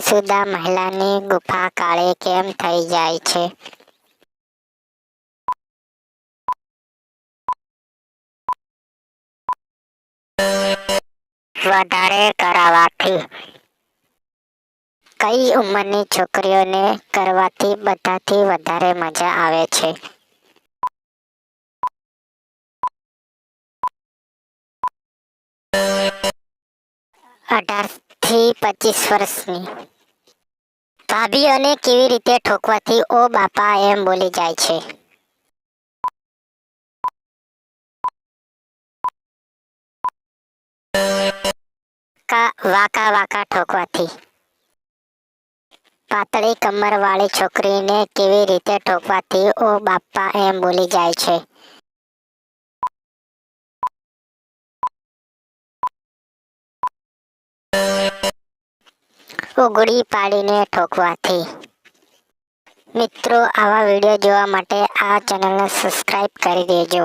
શાદીશુદા મહિલાની ગુફા કાળી કેમ થઈ જાય છે? વધારે કરાવવાથી. કઈ ઉંમરની છોકરીઓને કરવાથી બધાથી વધારે મજા આવે છે? 18 થી 25 વર્ષની. ભાભીઓને કેવી રીતે ઠોકવાથી ઓ બાપા એમ બોલી જાય છે? વાંકા વાંકા ઠોકવાથી. પાતળી કમરવાળી છોકરીને કેવી રીતે ઠોકવાથી ઓ બાપા એમ બોલી જાય છે? ઉઘડી પાડીને ઠોકવાથી. મિત્રો, આવા વિડીયો જોવા માટે આ ચેનલને સબસ્ક્રાઇબ કરી દેજો.